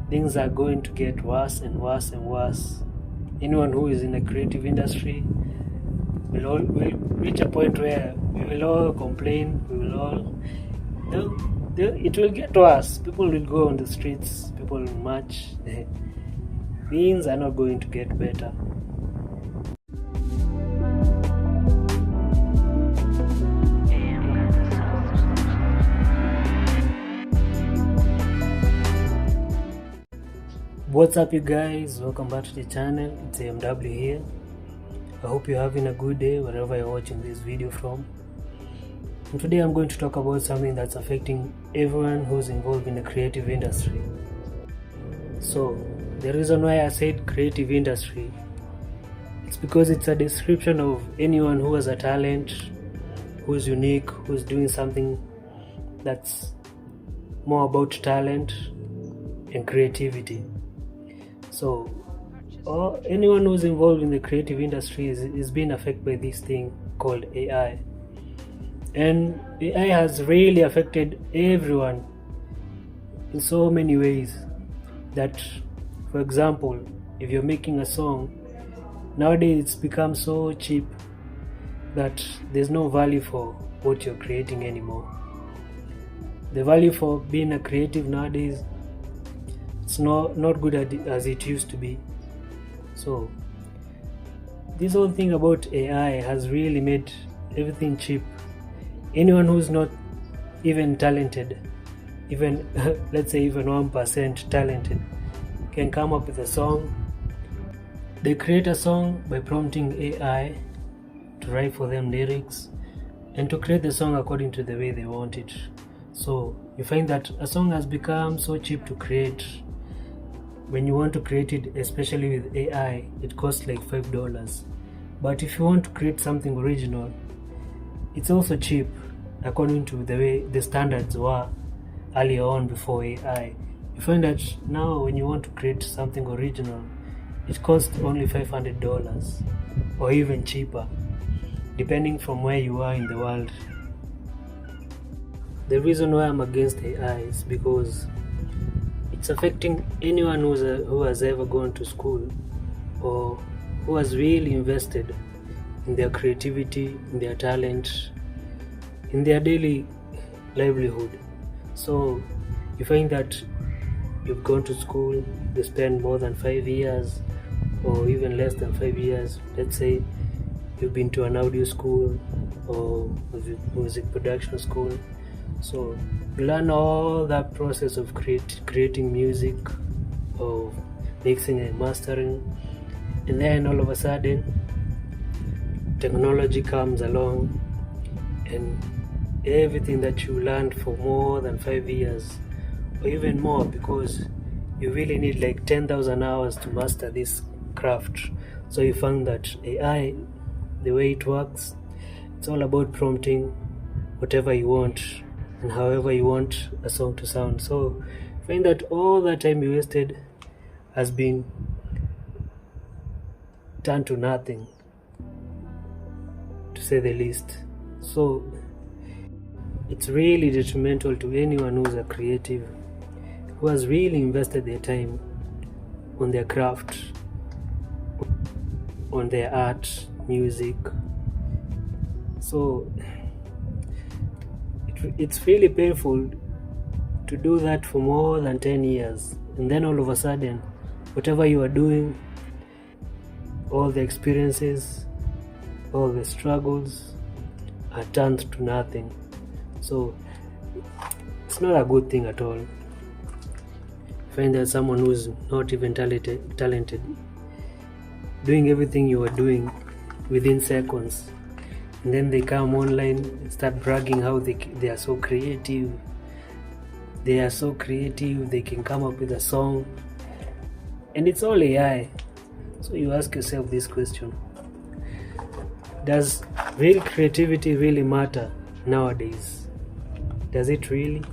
things are going to get worse and worse and worse. Anyone who is in a creative industry will reach a point where we will all complain, we will all, it will get worse. People will go on the streets, people will march. Things are not going to get better. What's up, you guys? Welcome back to the channel. It's AMW here. I hope you're having a good day wherever you're watching this video from. And today I'm going to talk about something that's affecting everyone who's involved in the creative industry. So the reason why I said creative industry, it's because it's a description of anyone who has a talent, who's unique, who's doing something that's more about talent and creativity. So anyone who's involved in the creative industry is being affected by this thing called AI. And AI has really affected everyone in so many ways that, for example, if you're making a song, nowadays it's become so cheap that there's no value for what you're creating anymore. The value for being a creative nowadays, it's not good as it used to be. So this whole thing about AI has really made everything cheap. Anyone who's not even talented, even let's say even 1% talented, can come up with a song. They create a song by prompting AI to write for them lyrics and to create the song according to the way they want it. So you find that a song has become so cheap to create. When you want to create it, especially with AI, it costs like $5. But if you want to create something original, it's also cheap according to the way the standards were earlier on before AI. You find that now when you want to create something original, it costs only $500 or even cheaper, depending from where you are in the world. The reason why I'm against AI is because it's affecting anyone who has ever gone to school or who has really invested in their creativity, in their talent, in their daily livelihood. So you find that you've gone to school, you spend more than 5 years or even less than 5 years. Let's say you've been to an audio school or music production school. So you learn all that process of creating music, of mixing and mastering, and then all of a sudden technology comes along and everything that you learned for more than 5 years or even more, because you really need like 10,000 hours to master this craft. So you found that AI, the way it works, it's all about prompting whatever you want and however you want a song to sound. So find that all that time you wasted has been turned to nothing, to say the least. So it's really detrimental to anyone who's a creative, who has really invested their time on their craft, on their art, music. So it's really painful to do that for more than 10 years, and then all of a sudden whatever you are doing, all the experiences, all the struggles are turned to nothing. So it's not a good thing at all. Find that someone who's not even talented doing everything you are doing within seconds, and then they come online and start bragging how they are so creative. They are so creative, they can come up with a song, and it's all AI. So you ask yourself this question: does real creativity really matter nowadays? Does it really?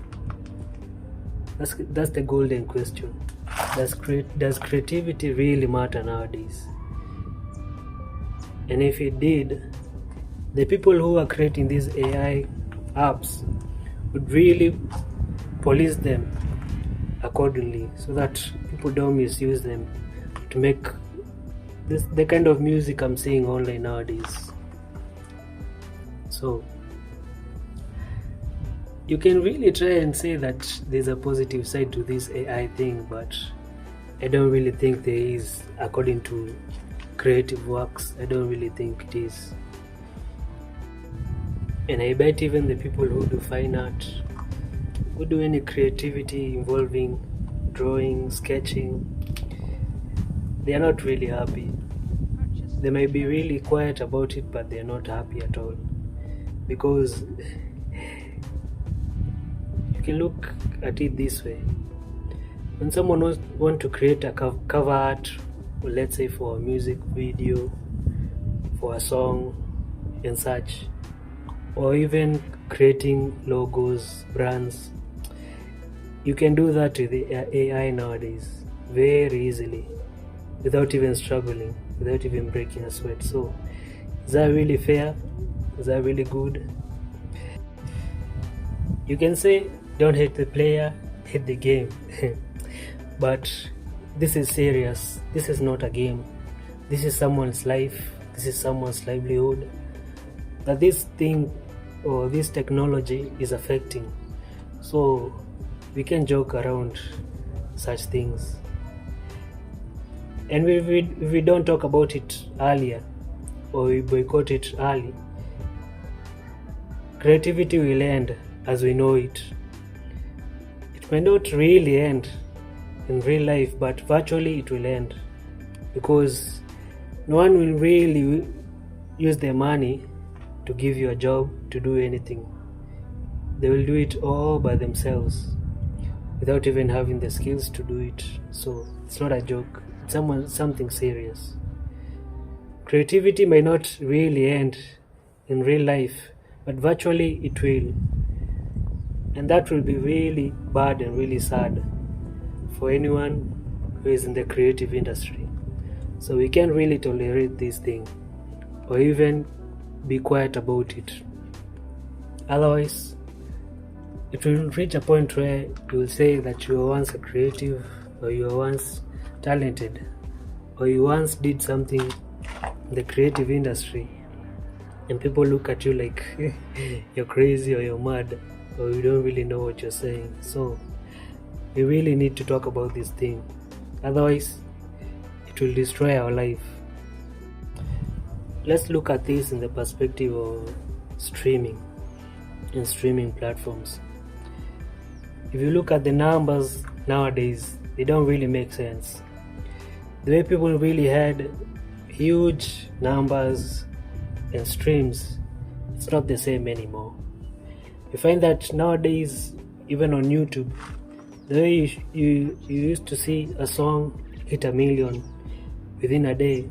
That's the golden question. Does creativity really matter nowadays? And if it did, the people who are creating these AI apps would really police them accordingly so that people don't misuse them to make the kind of music I'm seeing online nowadays. So you can really try and say that there's a positive side to this AI thing, but I don't really think there is. According to creative works, I don't really think it is. And I bet even the people who do fine art, who do any creativity involving drawing, sketching, they are not really happy. They might be really quiet about it, but they're not happy at all. Because you can look at it this way. When someone wants to create a cover art, or let's say for a music video, for a song and such, or even creating logos, brands, you can do that with the AI nowadays very easily, without even struggling, without even breaking a sweat. So is that really fair? Is that really good? You can say don't hate the player, hate the game. But this is serious. This is not a game. This is someone's life. This is someone's livelihood that this thing or this technology is affecting. So we can joke around such things. And if we don't talk about it earlier, or we boycott it early, creativity will end as we know it. It may not really end in real life, but virtually it will end, because no one will really use their money to give you a job to do anything. They will do it all by themselves without even having the skills to do it. So it's not a joke, it's something serious. Creativity may not really end in real life, but virtually it will, and that will be really bad and really sad for anyone who is in the creative industry. So we can't really tolerate this thing or even be quiet about it. Otherwise, it will reach a point where you will say that you were once a creative, or you were once talented, or you once did something in the creative industry, and people look at you like you're crazy or you're mad or you don't really know what you're saying. So we really need to talk about this thing, otherwise it will destroy our life. Let's look at this in the perspective of streaming and streaming platforms. If you look at the numbers nowadays, they don't really make sense. The way people really had huge numbers and streams, it's not the same anymore. You find that nowadays, even on YouTube, the way you used to see a song hit 1 million within a day,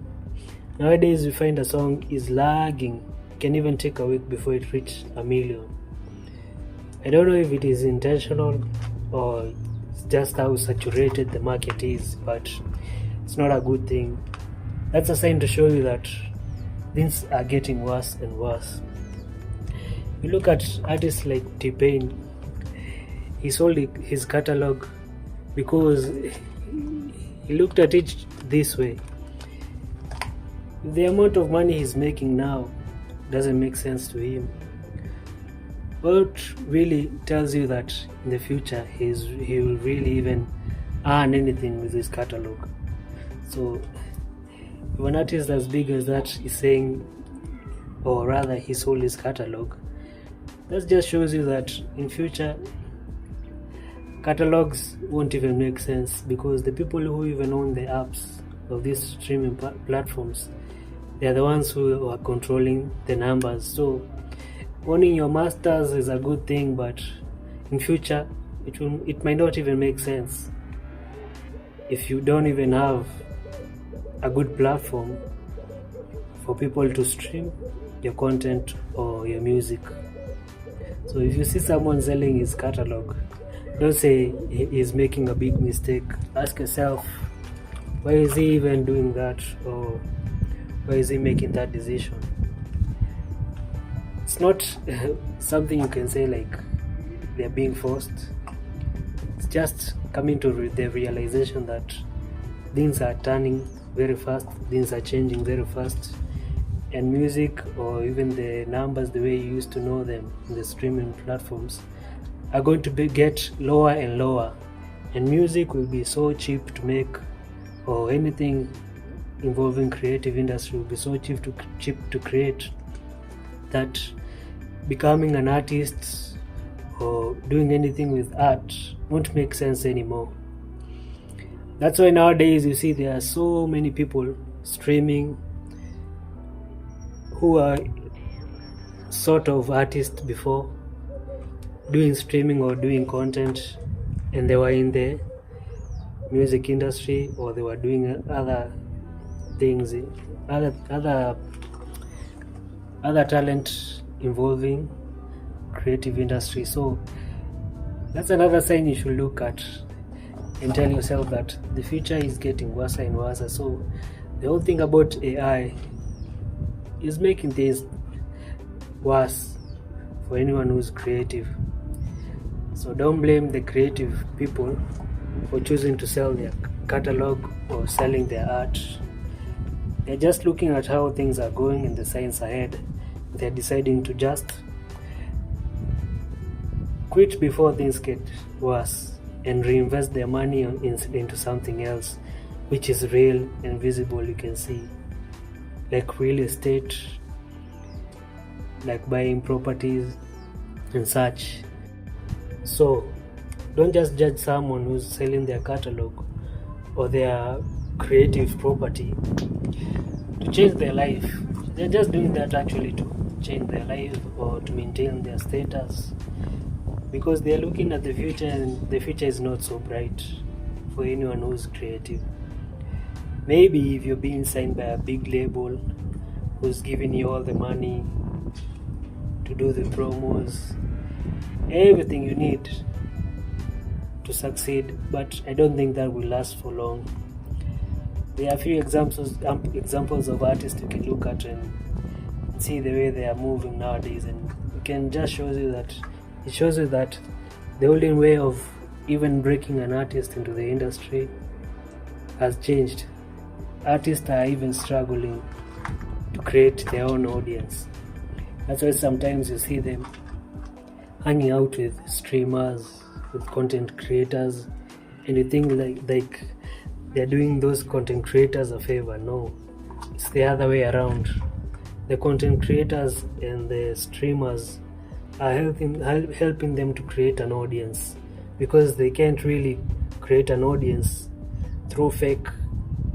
nowadays you find a song is lagging. It can even take a week before it reaches 1 million. I don't know if it is intentional or it's just how saturated the market is, but it's not a good thing. That's a sign to show you that things are getting worse and worse. You look at artists like Dan Bain. He sold his catalog because he looked at it this way. The amount of money he's making now doesn't make sense to him. What really tells you that in the future he will really even earn anything with his catalog. So if an artist as big as that is saying, or rather he sold his catalog, that just shows you that in future catalogs won't even make sense, because the people who even own the apps of these streaming platforms, they are the ones who are controlling the numbers. So owning your masters is a good thing, but in future it might not even make sense if you don't even have a good platform for people to stream your content or your music. So if you see someone selling his catalog, don't say he's making a big mistake. Ask yourself, why is he even doing that, or why is he making that decision? It's not something you can say like they're being forced. It's just coming to the realization that things are turning very fast, things are changing very fast, and music, or even the numbers the way you used to know them in the streaming platforms, are going to get lower and lower, and music will be so cheap to make, or anything involving creative industry will be so cheap to create, that becoming an artist or doing anything with art won't make sense anymore. That's why nowadays you see there are so many people streaming who are sort of artists before, doing streaming or doing content, and they were in the music industry, or they were doing other things, other talent involving creative industry. So that's another sign you should look at and tell yourself that the future is getting worse and worse. So the whole thing about AI is making things worse for anyone who's creative. So don't blame the creative people for choosing to sell their catalog or selling their art. They're just looking at how things are going and the signs ahead. They're deciding to just quit before things get worse and reinvest their money into something else which is real and visible. You can see, like real estate, like buying properties and such. So don't just judge someone who's selling their catalog or their creative property to change their life. They're just doing that actually to change their life or to maintain their status, because they're looking at the future, and the future is not so bright for anyone who's creative. Maybe if you're being signed by a big label who's giving you all the money to do the promos, everything you need to succeed, but I don't think that will last for long. There are a few examples of artists you can look at and see the way they are moving nowadays, and it can just show you that the only way of even breaking an artist into the industry has changed. Artists are even struggling to create their own audience. That's why sometimes you see them hanging out with streamers, with content creators, and you think like they're doing those content creators a favor. No, it's the other way around. The content creators and the streamers are helping them to create an audience, because they can't really create an audience through fake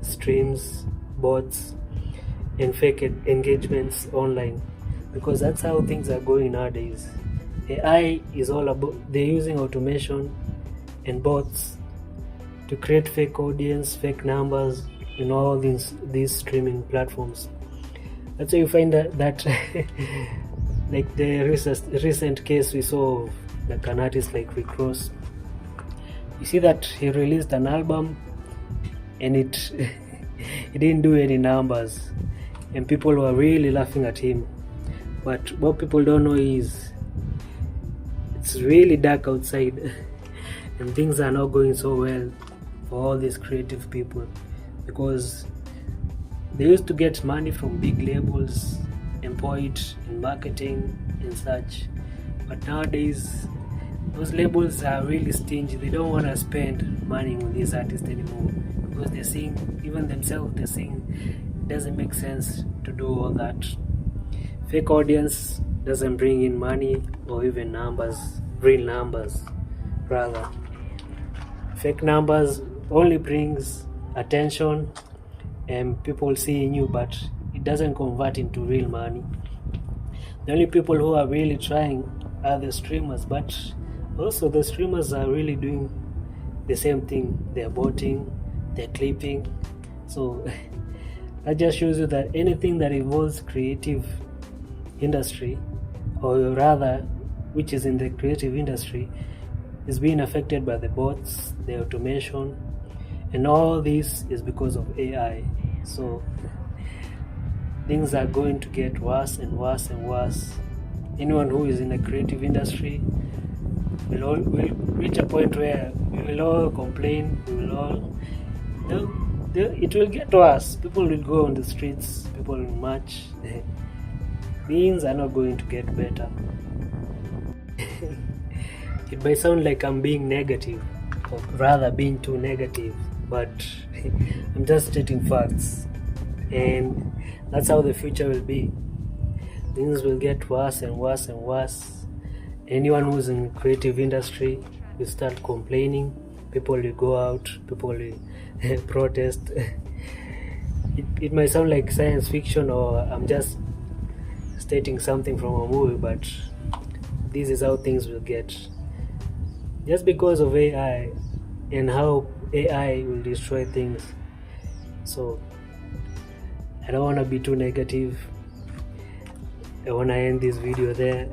streams, bots, and fake engagements online, because that's how things are going nowadays. AI is all about, they're using automation and bots to create fake audience, fake numbers in all these streaming platforms. That's why you find that like the recent case we saw of like an artist like Rick Ross. You see that he released an album and it didn't do any numbers, and people were really laughing at him. But what people don't know is it's really dark outside and things are not going so well for all these creative people, because they used to get money from big labels, employ it in marketing and such, but nowadays those labels are really stingy. They don't want to spend money on these artists anymore, because they're seeing, even themselves, they're seeing it doesn't make sense to do all that. Fake audience doesn't bring in money or even numbers, real numbers rather. Fake numbers only brings attention and people seeing you, but it doesn't convert into real money. The only people who are really trying are the streamers, but also the streamers are really doing the same thing. They're botting, they're clipping. So that just shows you that anything that involves creative industry, or rather which is in the creative industry, is being affected by the bots, the automation, and all this is because of AI. So things are going to get worse and worse and worse. Anyone who is in the creative industry we'll reach a point where we will all complain, we will all, it will get worse. People will go on the streets, people will march. Things are not going to get better. It might sound like I'm being negative, or rather being too negative, but I'm just stating facts, and that's how the future will be. Things will get worse and worse and worse. Anyone who's in creative industry will start complaining. People will go out, people will protest. It might sound like science fiction, or I'm just stating something from a movie, but this is how things will get. Just because of AI and how AI will destroy things. So I don't want to be too negative. I want to end this video there.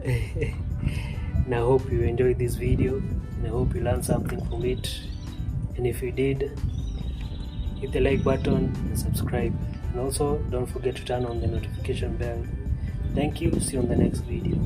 And I hope you enjoyed this video, and I hope you learned something from it. And if you did, hit the like button and subscribe, and also don't forget to turn on the notification bell. Thank you. See you on the next video.